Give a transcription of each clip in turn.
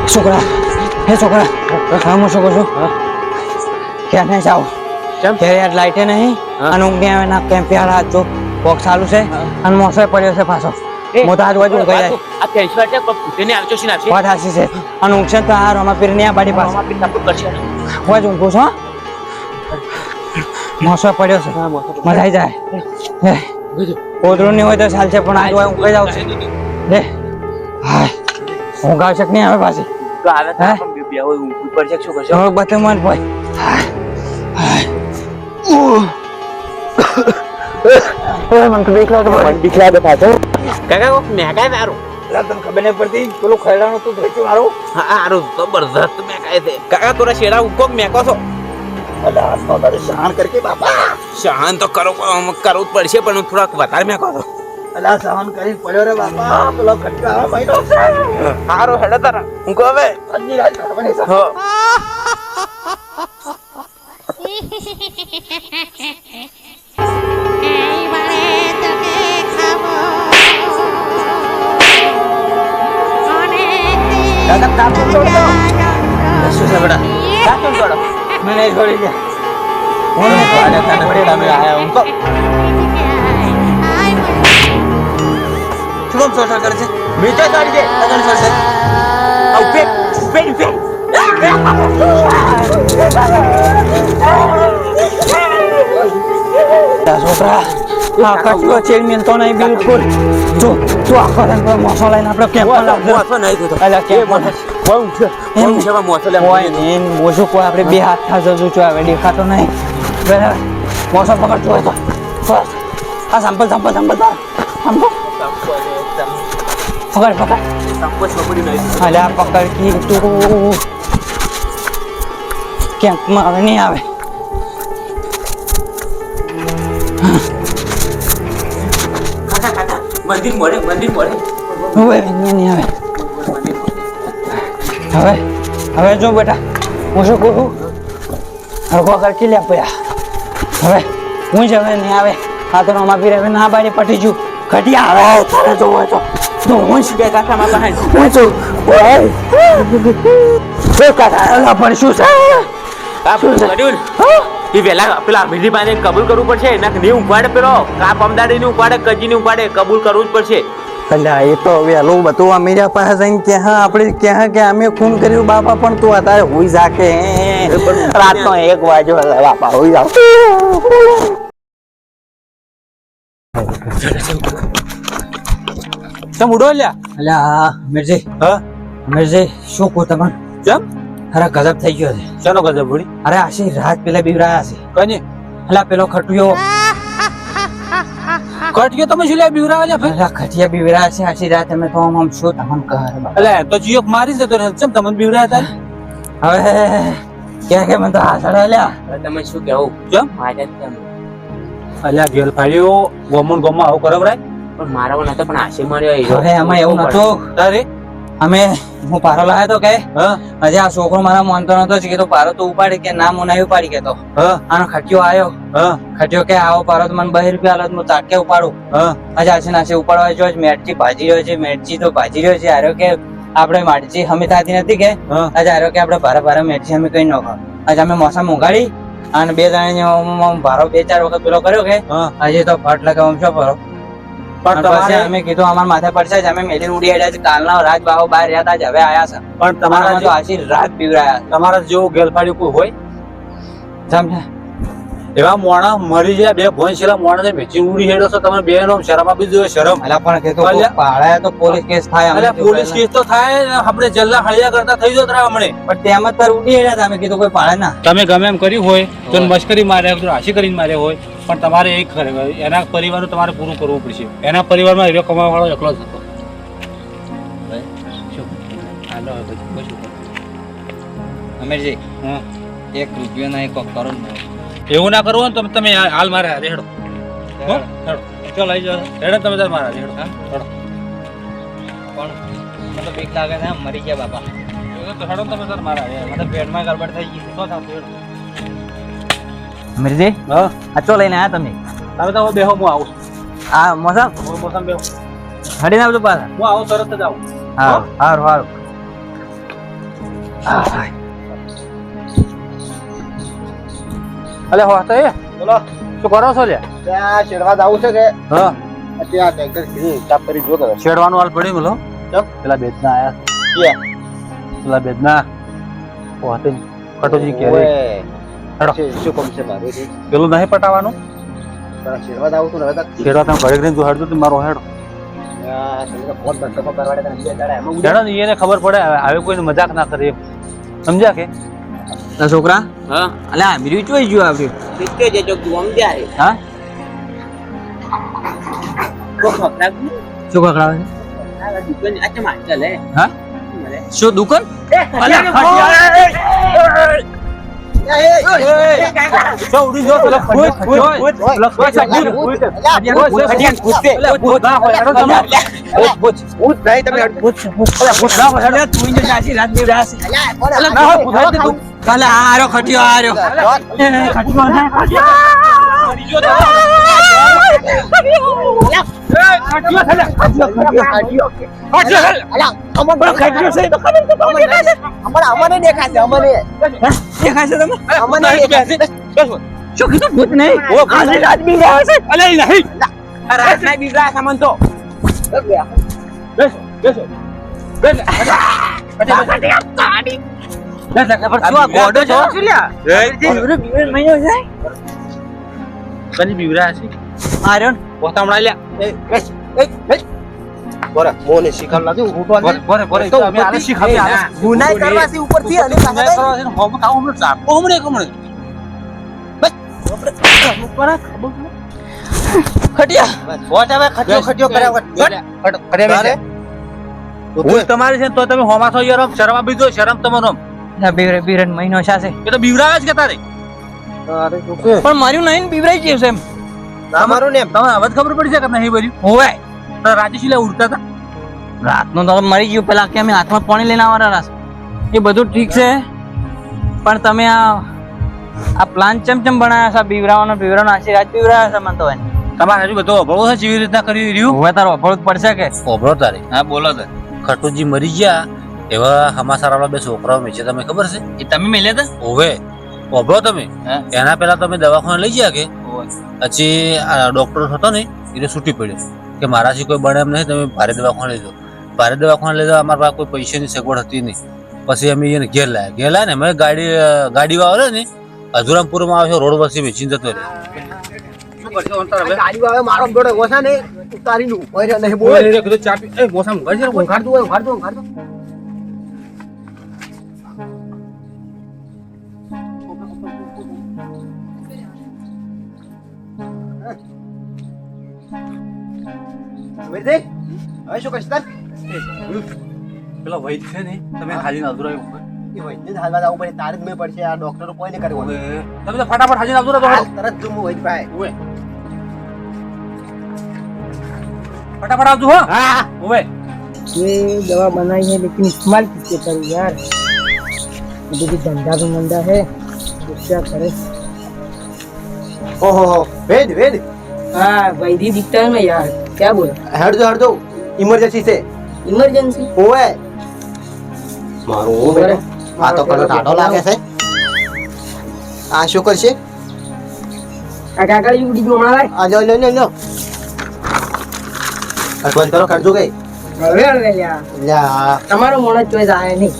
છોકરા હે છોકરા હા હું શું કહું છું ક્યાં નહીં જાઓ કે યાર લાઈટે નહીં અને ઊંઘ નહીં આવે ના કેમ પ્યાર હાથ જો બોક્સ ચાલુ છે અને મોસો પડ્યો છે પાછો મોટા આજુબાજુ ઊંઘ જાય આ ફેસવા છે પણ ફૂટેને આવજો છે ને આવશે વાત હાસી છે અને ઊંઘ છે તો આ રોમા પીર ની આ બાડી પાસે રોમા પીર સપોર્ટ કરશે હું જ ઊંઘું છું મોસો પડ્યો છે મજા આવી જાય ઓદરું નહીં હોય તો ચાલશે પણ આજુ ઊંઘ જ આવશે લે હાય ઊંઘ આવશે કે નહીં આવે પાછી તો આવે તો પણ બે હોય ઊંઘ પડશે શું કરશો હવે બધું મન ભાઈ મને તો બીક લાગે પાછો કાકા કોક મેકાય મારું તને ખબર નહીં પડતી પેલું ખૈડાનું તું ધોઈતું મારું હા હારું જબરદસ્ત મેકાય છે કાકા તોરા શેડા કોક મેકો છો અલા તો તારે શાન કરકે બાપા સહન તો કરવું જ પડશે પણ થોડાક વધારે મેકો છો અલા સહન કરી પડ્યો રે બાપા પેલો ખટકા આવે મહિનો છે હારો હેડા તારા હું કહો હવે અજી રાત ખબર નહીં હો દાદા કામ છોડો શું છે બેટા કામ છોડો મને છોડી દે હું આને તને બેટા મે આયા હું કહો શું સોચા કરે છે બીજો સાડી દે અગર સરસે આવ પે છોકરા આ કટકો ચેડ મિલતો નહીં બિલકુલ જો તું આખો રંગ મોસો લઈને આપણે કેમ મોસો નહીં થતો અલા કેમ કોણ છે મોસો લે કોઈ નહીં મોસો કોઈ આપણે બે હાથ થા જજો છો હવે દેખાતો નહીં બરાબર મોસો પકડતો હોય તો બસ આ સંપલ પકડ અલ્યા પકડ કી તું કેમ્પમાં હવે નહીં આવે મંદિર મળે હવે નહીં આવે હવે જો બેટા હું શું કહું હરખો કરકી લે પયા હવે હું જ હવે નહીં આવે આ તો રમા પીર હવે ના બારી પટી જુ ઘટિયા આવે તારે જો હોય તો હું જ બે કાકામાં બહાર હું છું કાકા પણ શું છે આ શું કર્યું એ વેલા પેલા મીઠી પાને કબૂલ કરવું પડશે એના નહીં ઉપાડે પેલો કાપ અમદાડી ની ઉપાડે કજી ની ઉપાડે કબૂલ કરવું જ પડશે અલ્યા એ તો વહેલું બધું અમીરા પાસે જઈને ક્યાં આપણે ક્યાં કે અમે ખૂન કર્યું બાપા પણ તું અત્યારે હોઈ જાકે રાતનો 1 વાગ્યો બાપા હોઈ જાવ તમ ઉડો લ્યા અલ્યા મિર્જી મિર્જી શું કહું તમને કેમ અરે ગજબ થઈ ગયો છે ચાલો ગજબ ભૂડી અરે આશી રાત પેલા બીવરાયા છે કની અલ્યા પેલો ખટુયો કટકે તમે શું લે બીવરા લે અલ્યા ખટિયા બીવરાયા છે આશી રાત અમે તો આમ શું તમને કહે અલે તો જીઓ મારી જતો ને ચમ તમને બીવરા હતા હવે ક્યાં કે મને તો હાસડા લ્યા તમે શું કહેવું કેમ મારે કેમ અલ્યા ગેલ ફાડ્યો ગોમન આવું કરો બરાબર પણ મારવા નતો પણ આશી માર્યો હવે આમાં એવું નતું તારે અમે હું પારો લાવ્યો તો કે હજી આ છોકરો મારા માનતો નતો કે તો પારો તો ઉપાડી કે ના મુના ઉપાડી કે તો આનો ખટિયો આવ્યો ખટિયો કે આવો પારો તો મને 2 રૂપિયા આલો હું તાકે ઉપાડું હજી આશે નાશે ઉપાડવા જો મેટજી ભાજી રહ્યો છે મેટજી તો ભાજી રહ્યો છે આરો કે આપણે માટજી હમી થાતી નથી કે આજે આરો કે આપણે ભારે મેટજી અમે કઈ નખો આજે અમે મોસમ ઉગાડી અને 2 જણા ભારો 2-4 વખત પેલો કર્યો કે હજી તો ફટ લગાવમ છો ભરો પણ પછી અમે કીધું અમાર માથે પડશે જ અમે મેલી ઉડી હેડ્યા છે કાલના રાત બાવો બહાર રહ્યા હતા જ હવે આયા છે પણ તમારા તો આશી રાત પીવરાયા તમારા જેવો ગેલફાડ્યું કોઈ હોય સમજે એવા મોણા મરી ગયા 2 ભોંય છેલા મોણા ને ભેચી ઉડી હેડો છો તમે બે નો શરમ આપી દો શરમ અલા પણ કે તો પાળાયા તો પોલીસ કેસ થાય અલા પોલીસ કેસ તો થાય આપણે જલ્લા હળિયા કરતા થઈ જત રા હમણે પણ તેમ જ પર ઉડી હેડ્યા હતા અમે કીધું કોઈ પાળે ના તમે ગમે એમ કર્યું હોય તો મશ્કરી માર્યા તો રાશી કરીને માર્યા હોય પણ તમારે એક એના પરિવારનું તમારે પૂરું કરવું પડશે એના પરિવારમાં હીરો કમાવા વાળો એકલો જ હતો અમીરજી 1 રૂપિયો ના એક કરો એવું ના કરવું ને તમે હાલ મારે હારે હેડો ચાલ આવી જાઓ હેડો તમે તાર મારા હેડો હેડો પણ મને બીક લાગે છે મરી ગયા બાપા તો હેડો તમે તાર મારા મને પેટમાં ગડબડ થઈ ગઈ તો થાવ હેડો અમીરજી આ ચો લઈને આયા તમે તમે તો બેહો હું આવું આ મોસમ બેહો હડી ના બધું પાછા હું આવું તરત જ આવું હારું હારું હારું અલે હો તો એ બોલો શું કરો છો લે ત્યાં શેરવા જવું છે કે હા ત્યાં ટેન્કર કીધું હિસાબ કરી જો કરે છેડવાનું હાલ પડી બોલો ચમ? પેલા બેદના આયા ક્યાં? પેલા બેદના હોતે કટોજી કે ઓએ. હેડો. શું કામ છે મારું છે પેલું નહીં પટાવાનું પણ શેરવા જવું તું ને હવે તો છેડવા તમે ઘરે ઘરે હેડજો તું મારો હેડો આ તમને ફોન ધંધો કરવાડે તને બે દાડા એમાં ઉડે. હેડો ને એને ખબર પડે હવે કોઈને મજાક ના કરે એમ સમજ્યા કે ના છોકરા હા અલે આ મીરી ચોઈ ગયું આવ્યું કે જે જો તું સમજ્યા હે હા તો ખરાબ નહીં શું ખખડાવે છે આ દુકાન આ ચમ ચાલે હા શું દુકાન ઉડી જો પેલા ભૂત નહીં તમે કાલે આરો ખટ્યો આર્યો અમને દેખાશે અમને દેખાય છે તમે અમને દેખાશે શું કીધું ભૂત નહીં આજે રાત બી રહ્યા છે અલે નહીં રાત ના બીજા સામાન તો કની બીવરા છે પોતામડા લ્યા બોરે મોને શીખર લાગ્યું ઉઠવા દે બોરે બોરે તો અમે આલે શીખાવી આલે ગુનાય કરવાથી ઉપરથી અને ગુનાય કરવા છે ને હોમ કામ હમણે ચાપો હમણે ખટિયા ખટ્યો કર્યા કરે ભૂલ તમારી છે ને તો તમે હોમા છો યાર શરમ આપી દો શરમ તમારો બીરન મહિનો શાસે એ તો બીવરાવે જ કે તારે પણ માર્યું નહીં બીવરાઈ ગયું છે એમ તમારું ને તમને હવે જ ખબર પડી છે કે નહીં બોલ્યું હોવે રાજેશીલા ઉડતા હતા રાતનો તો મરી ગયું પેલા કે અમે હાથમાં પાણી લઈને આવવાના હતા એ બધું ઠીક છે પણ તમે આ પ્લાન ચમચમ બનાવ્યા છે બીવરાવાનો આશીર્વાદ બીવરાયા છે મને તો એને તમારે હજુ બધો અભળો છે જેવી રીતના કરી રહ્યું હવે તારો અભળ પડશે કે અભળો તારે હા બોલો તો ખટુજી મરી ગયા એવા હમાસાર વાળા બે છોકરાઓ મેં છે તમે ખબર છે એ તમે મેલ્યા હતા ઓવે અભળો તમે એના પેલા તમે દવાખાને લઈ ગયા કે પછી આ ડોક્ટર હતો ને એને છૂટી પડ્યો કે મારાથી કોઈ બને એમ નહીં તમે ભારે દવાખાને લઈ જાઓ ભારે દવાખાને લઈ જાઓ અમારા પાસે કોઈ પૈસાની સગવડ હતી નહીં પછી અમે એને ઘેર લાયા ને અમે ગાડી વાળો ને અધુરામપુરમાં આવ્યો રોડ વચ્ચે વેચીને જતો રહ્યો ગાડી આવે મારો જોડે ઓછા ને ઉતારી નું ઓય નહીં બોલ ઉઘાડ દો હવે શું કહીશ તને પેલા વૈદ છે ને તમે હાજીને અધુરા એ વૈદ્ય હાલવા જવું પડે તારે જ મેં પડશે આ ડોક્ટર કોઈ ને કર્યું તમે તો ફટાફટ હાજીને અધુરા તરત જો હું વૈદ્ય પાસે ફટાફટ આવજો હો હા ઓવે ये दवा बनाई है लेकिन इस्तेमाल किसके करूँ यार मुझे भी धंधा भी मंदा है तो क्या करे ઓહો વેદ हाँ वैद्य दिखता है ना यार क्या बोला હટજો ઇમરજન્સી છે इमरजेंसी ઓય મારું બેટો આ તો કડો ટાઢો લાગે છે આ શું કરશે આ કાકાજી ઉડી ગયો હમણાં આ લો આ બંધ કરો કરજો ગઈ હવે હવે યાર લ્યા તમારો મોણસ ચોઈસ આવે નહીં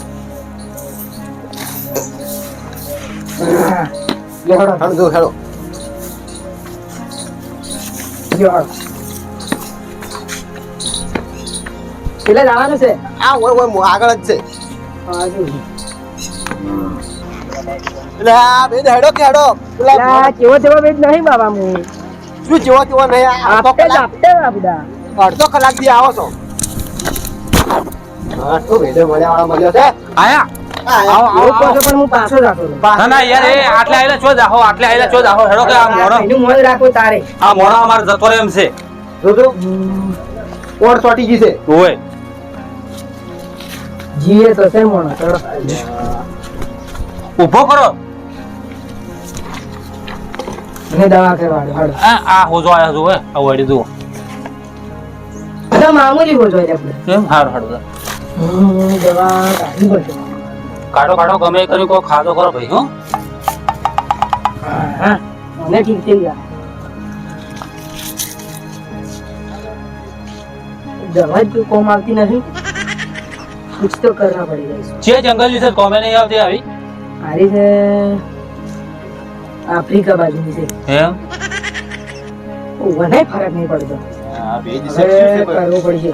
હા, લ્યો હળજો હેડો લ્યો. પેલા જવાનું છે આ ઓય આગળ જ છે હા, જો. લ્યા બે હેડો કે હેડો પેલા કેવો તેવો વેચ નહીં બાબા હું શું જેવો કેવો નહીં આપતે જ આપતે આ બધા અડધો કલાક થી આવો છો હા તો વેડે મળ્યો છે આયા આવો એવું કહો છો પણ હું પાછો રાખું છું. ના ના યાર એ આટલે આયેલા ચો જાહો હેડો કે આ મોણો એનું મોજ રાખો તારે આ મોણો અમાર જતો રહે એમ છે જોજો કોડ ચોટી ગઈ છે ઓય જીએ તો છે મોણસ ચલો. ઊભો કરો એને દવા કરવાની હાલો. આ હોજો આયા જો આ વડી દો બધા મામૂલી હો જોઈએ આપણે કેમ હાર હાડ દવા કાઢવી પડશે કાઢો કાઢો ગમે એ કરી કોઈ ખાધો કરો ભાઈ હો. હા મને ઠીક થઈ ગયા દવા જ કોમ આવતી નથી कुछ तो करना पड़ेगा इसको જે જંગલ વિશે કોમે નહીં આવતી આવી अरे से अफ्रीका बाजू में से એમ वने फर्क नहीं पड़ता આ બે દિવસે अरे શું છે करવો પડશે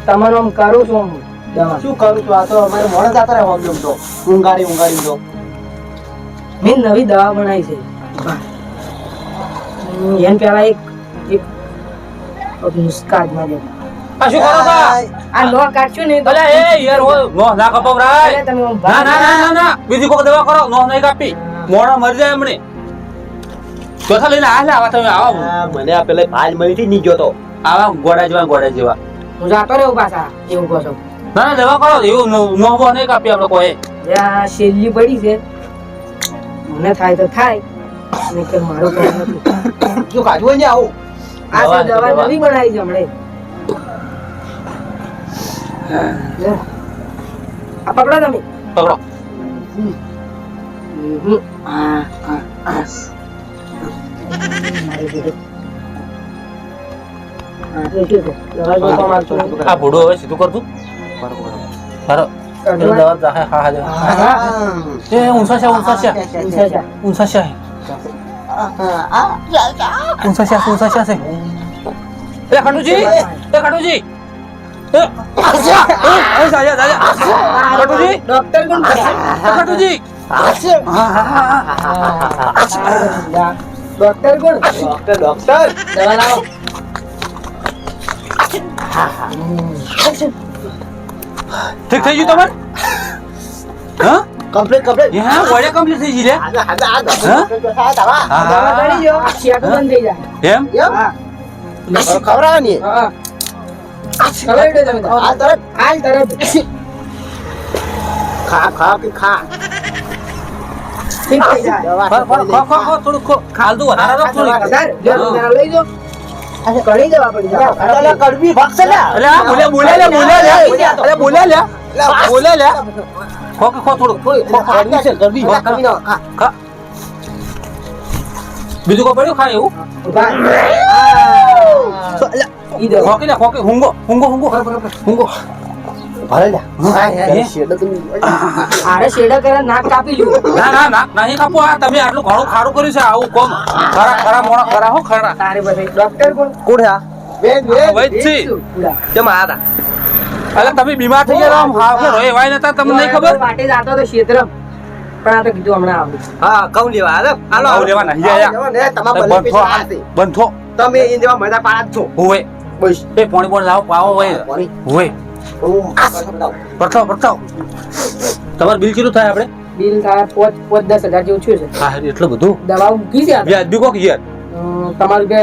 તમારો આમ કરો છો આમ દવા શું કરું છું આ તો અમારે મોડા જતા રહે હોમ તો ઊંઘાડી તો મેં નવી દવા બનાવી છે એન પેલા એક નુસ્ખા જ દે આ શું કરો છો આ લો કાઢશું ને અલે એ યાર હો નો ના કપાવરાય અરે તમે આમ ના ના ના ના ના બીજી કોઈ દવા કરો નો નહીં કાપી મોણા મરી જાય હમણે ચોથા લઈને આવા તમે આવો આ મને આ પેલા ભાલ મળી હતી ની ગયો તો આવા ગોડા જેવા હું જાતો રહ્યો પાછા એવું કહો છો ના ના દવા કરો એવું નો નહીં કાપી આપણે કોઈ જ્યાં શેલી પડી છે મને થાય તો થાય નહીં કે મારું કામ નથી જો કાઢવું હોય ને આવું આ છે દવા દવા નવી બનાવી છે હમણે લે. આ પકડો તમે પકડો મારી દીધું. હા, તો શું છે? દવા જો કામ આવતું નથી. આ ભૂડું હવે સીધું કરતું બરો કાઢવા. દવા હા હા હા એ ઊંચા છે ઊંચા છે. ઊંચા છે એ ખટુજી ખટુજી ડોક્ટર કોણ છે? ખટુજી ડોક્ટર કોણ? ડોક્ટર દવા લાવો. ઠીક થઈ ગયું તમારે હા કમ્પ્લીટ હા વડે કમ્પ્લીટ થઈ ગઈ લે આ દવા દવા કરી દો. શિયાળું બંધ થઈ જાય. એમ હા. ખવડાવવાની હા. ખવડાવી દો તમે તો. આ તરત હાલ તરત. ખા કે ખા ઠીક થઈ જાય. થોડું ખાલ દો વધારે રાખ થોડી વધારે. જો જરા લઈ જાઓ. કઢી દવા પડી જાય. કડવી ભાગશે ને અલે આ બોલે લે અલે બોલે લે ખો થોડું કડવી છે કડવી કડવી ના ખા બીજું કોઈ પડ્યું ખાય એવું ઈ દો. ખોકી લે ખોકી હુંગો ભલે લે હે? આરે શેડા કરે નાક કાપી લ્યું. ના નહીં કાપો આ તમે આટલું ઘણું ખારું કર્યું છે આવું કોમ ખરા મોણા ખરા હો ખરા તારે બધે ડોક્ટર કોણ? કોઠા વેદ વૈદથી ઉડા. કેમ આયા અલે તમે બીમાર થઈ ગયા આમ હાવ કે રોય વાય નતા તમને નહીં ખબર વાટે જાતો તો ક્ષેત્ર પણ આ તો કીધું હમણાં આવું. હા કઉ લેવા હાલો આવું લેવા નહીં આયા. તમારા ભલે પૈસા આશે. બંધો તમે એ જેવા મજા પાડા જ છો હોવે બસ એ પોણી લાવો પાવો હોય પાણી. હોવે પરતાવ તમારે બિલ કેટલું થાય આપણે બિલ થાય 5-10 હજાર જેવું થયું છે. હા એટલું બધું દવાઓ મૂકી છે આપણે. વ્યાજ બી કોક યાર તમારું કે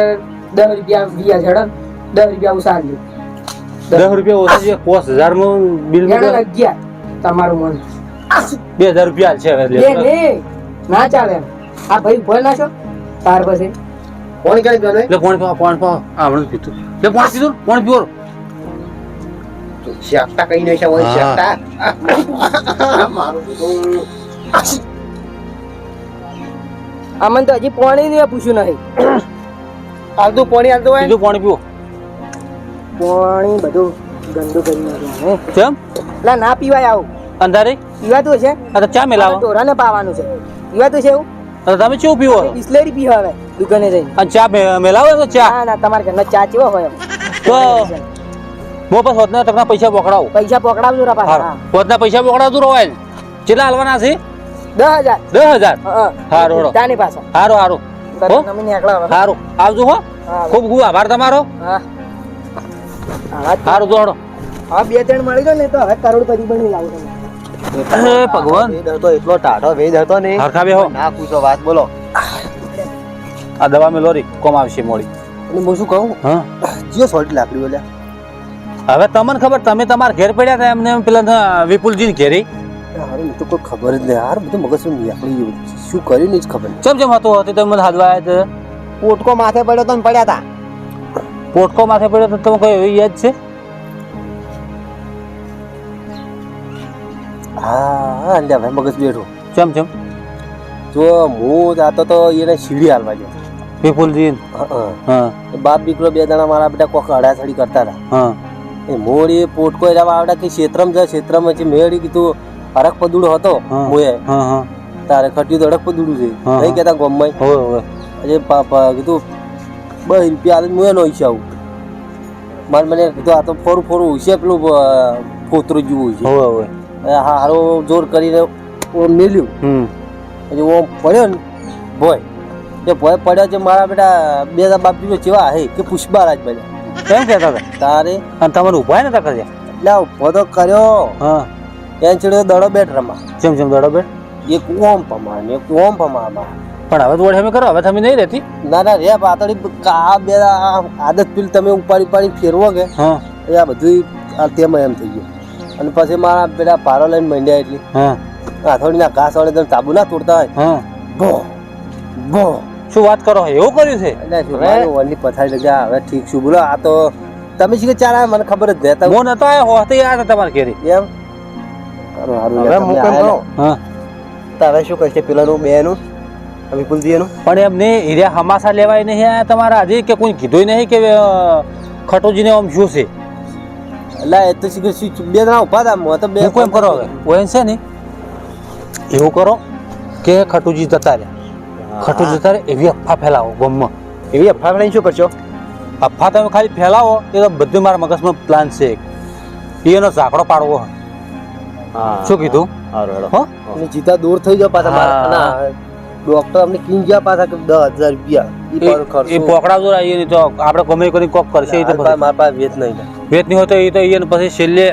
10 રૂપિયા વ્યાજ હેડો 10 રૂપિયા ઉસાર લ્યો. 10 રૂપિયા ઓછા છે 5000 નું બિલ હેડો 11 તમારું મન 2000 રૂપિયા છે હવે લે લે ના ચાલે એમ. આ ભાઈ ભોય નાખો તાર પછી પાણી કરી દો ને એટલે પોણી પાવ આપણે પીતું એટલે પોણી પીવો શાકતા કઈ નહીં છે હોય હા. શાકતા મારું તો અમન તો હજી પાણી ને પૂછ્યું નહીં. આલતું પાણી આલતું હોય બીજું પાણી પીવો પાણી બધું ગંદુ કરી નાખ્યું હે. કેમ એટલે ના પીવાય આવું. અંધારે પીવાતું છે આ તો ચા મેલાવો ઢોરાને પાવાનું છે. પીવાતું છે એવું તો તમે શું પીવો બિસ્લેરી પીવા આવે દુકાને જઈને. અને ચા મેલાવો તો ચા ના ના તમારા ઘરનો ચા ચેવો હોય એમ. તો મો પાસ હોતના ટકના પૈસા પકડાવો પૈસા પકડાવજો રા પાછા. હારું હોતના પૈસા પકડાવતું રહો કેટલા હાલવાના છે 10,000 10,000 હા હારું હેડો. તાની પાછા હારું હો તમે નીકળો હવે. હારું આવજો હો હા ખૂબ ખૂબ આભાર તમારો હા હા હારું તો હડો હા 2-3 મળી ગયો ને તો હવે કરોડપતિ બની લાવું તમે. હે ભગવાન વેદ હતો એટલો ટાઢો વેદ હતો ને હરખા બે હો ના પૂછો વાત બોલો આ દવા મેં લોરી કોમ આવશે મોડી એટલે હું શું કહું હા જીઓ સોલ્ટી લાકડી બોલ્યા હવે તમને ખબર તમે તમારા ઘેર પડ્યા હતા એમને પેલા વિપુલજી ઘેરી હારું મને તો કોઈ ખબર જ નહીં યાર બધું મગજમાં નીકળી ગયું શું કર્યું નહીં જ ખબર જેમ હતો તમે મને હાલવા આવ્યા પોટકો માથે પડ્યો તો ને પડ્યા હતા પોટકો માથે પડ્યો તો તમે કઈ એવી યાદ છે હા લે ભાઈ મગજ બેઠો ચમ ચમ જો હું જાતો તો એને સીડી હાલવા ગયો વિપુલજી હા બાપ દીકરો બે જણા મારા બેટા કોક અડાથડી કરતા હતા હા એ મોડી પોટકો એવા આવડા કે ક્ષેત્રમાં છે મેળી કીધું હરક પદુડો હતો હા. મોએ હા હા તારે ખટ્યું તો હરક પદુડું છે હા. નહીં કેતા ગમમાં હોય હોય અજે કીધું 2 રૂપિયા આલે મોએ નો ઈચ્છા આવું માર મને કીધું આ તો ફોરું ફોરું છે પેલું ફોતરું જેવું છે હોય હોય હા હારો જોર કરીને મેલ્યું પછી ઓમ પડ્યો ને ભોય એ ભોય પડ્યો છે મારા બેટા બે બાપ દીકરો જેવા હે કે પુષ્પારાજ બન્યા કેમ કહેતા હતા તારે અને તમારે ઉભા નતા કર્યા એટલે ઉભો તો કર્યો હા એને ચડ્યો દડો બેટ રમા ચમ ચમ દડો બેટ એક ઓમ પમા ને એક ઓમ પમા પણ હવે તો વડે અમે કરો હવે તમે નહીં રહેતી ના ના રે પાતળી આ બે આદત પીલ તમે ઉપાડી ફેરવો કે હા એ આ બધું તેમાં એમ થઈ ગયું અને પછી મારા પેલા પારો લઈને મંડ્યા એટલે હા હાથોડીના ઘાસ વડે તમે તાબુ ના તોડતા હોય હા ભો ભો શું વાત કરો એવું કર્યું છે એટલે શું મારું વનની પથારી લગ્યા હવે ઠીક શું બોલો આ તો તમે શું કે ચાર આયા મને ખબર જ રહેતા હું નતો આવ્યો હોતે યાદ હતા તમારે ઘેરી એમ સારું હવે હું કેમ કહું? હા તારે શું કરશે પેલાનું બેનું વિપુલજીનું પણ એમને હીર્યા હમાસા લેવાય નહીં આયા તમારા હજી કે કોઈ કીધું નહીં કે ખટોજીને આમ શું છે એટલે એ તો શું બે જણા ઉભા હતા હું તો બે હું કેમ કરો હવે ઓએન છે ને એવું કરો કે ખટુજી જતા રહ્યા ખટુજી જતા રહે એવી અફવા ફેલાવો ગામમાં એવી અફવા લઈને શું કરશો અફવા તમે ખાલી ફેલાવો એ તો બધું મારા મગજમાં પ્લાન છે એનો ઝાકડો પાડવો શું કીધું હો અને જીતા દૂર થઈ જાવ પાછા મારા ડોક્ટર અમને કિંગ ગયા પાછા કે 10,000 રૂપિયા ઈ પર ખર્ચો એ પોકડા જો આવીએ ને તો આપણે ગમે કરી કોક કરશે એ તો મારા પાસે વેચ નહીં વેચ નહીં હોય તો એ તો એને પછી છેલ્લે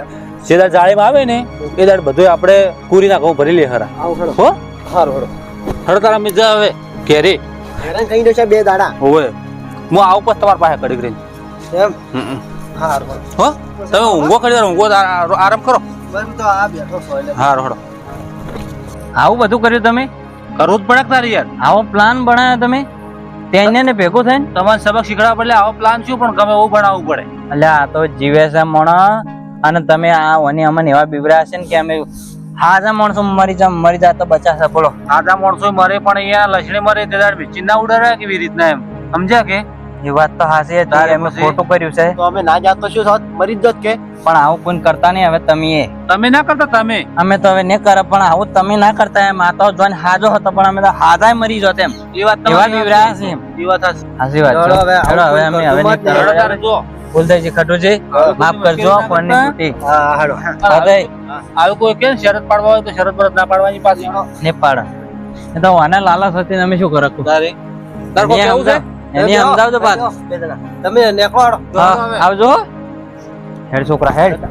સીધા જાળીમાં આવે ને એ દાડ બધું આપણે પૂરી નાખવું ભરી લે ખરા હો હારું હળો હળ તારા મિજા હવે ઘેરી હેરાન કઈ દેશે બે દાડા હોવે હું આવું પછી તમારા પાસે કડી કરીને એમ હારું હો તમે ઊંઘો કરી ઊંઘો આરામ કરો બસ તો આ બેઠો છો એટલે હા રોડો આવું બધું કર્યું તમે કરવું જ પડે કે તારે યાર આવો પ્લાન બનાવ્યો તમે તેને ને ભેગું થઈને તમારે સબક શીખડાવવા પડે આવો પ્લાન શું પણ ગમે એવું ભણાવવું પડે એટલે આ તો જીવે છે મોણા અને તમે આ ઓની અમને એવા બીવરા છે ને કે અમે હાજા માણસો મરી જા તો બચાશે બોલો આધા માણસો મરે પણ અહીંયા લસણે મરે તે દાડ વિચિન ના ઉડાડે કેવી રીતના એમ સમજ્યા કે એ વાત તો હાસી હતી તારે અમે પછી- ખોટું કર્યું છે તો અમે ના જાત તો શું થાત મરી જ જાત કે પણ આવું કોઈ કરતા નહીં હવે તમે તમે ના કરતા તમે અમે તો હવે નહીં કરે પણ આવું તમે ના કરતા એમ આ તો જોઈને હાજો હતો પણ અમે તો હાજાય મરી જોત એમ એ વાત એવા બીવરા છે એમ એ વાત હશે. હાસી વાત ચલો હવે છે. ચલો હવે અમે હવે નહીં આવું રડો કરે. તારે જો ભૂલતાજી ખટુજી માફ કરજો ફોનની તૂટી હા હાડો હૃદય આવું કોઈ કે શરત પાડવા હોય તો શરત પરત ના પાડવાની પાછી ને પાડ એ તો આને લાલચ હતી ને અમે શું કરે તારે તાર કોઈ કેવું છે એની અમદાવાદ બાદ બે જણા તમે નેકળો હાડો હા, આવજો હેડ છોકરા હેડ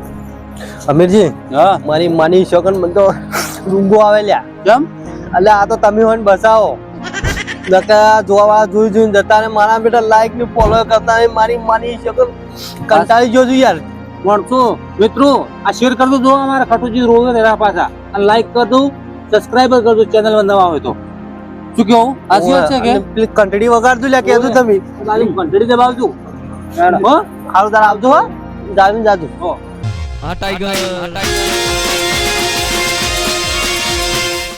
અમીરજી હા મારી માની શકન મને તો ડુંગો આવે લ્યા કેમ એટલે આ તો તમે હોય ને બસાવો નકા જોવા જોઈને જતા ને મારા બેટા લાઈક ને ફોલો કરતા ને મારી માની શકન કંટાળી ગયો છું યાર માણસો મિત્રો આ શેર કરજો જો અમારા ખટુજી રોવે તેરા પાછા અને લાઈક કરજો સબસ્ક્રાઇબર કરજો ચેનલ માં નવા હોય તો શું કેવું આ શું છે કે અને પેલી કંટડી વગાડતું લ્યા કહેતું તમે ખાલી ઘંટડી દબાવજો હો હારું તાર આવજો હો જાજુ હો હા ટાઈગર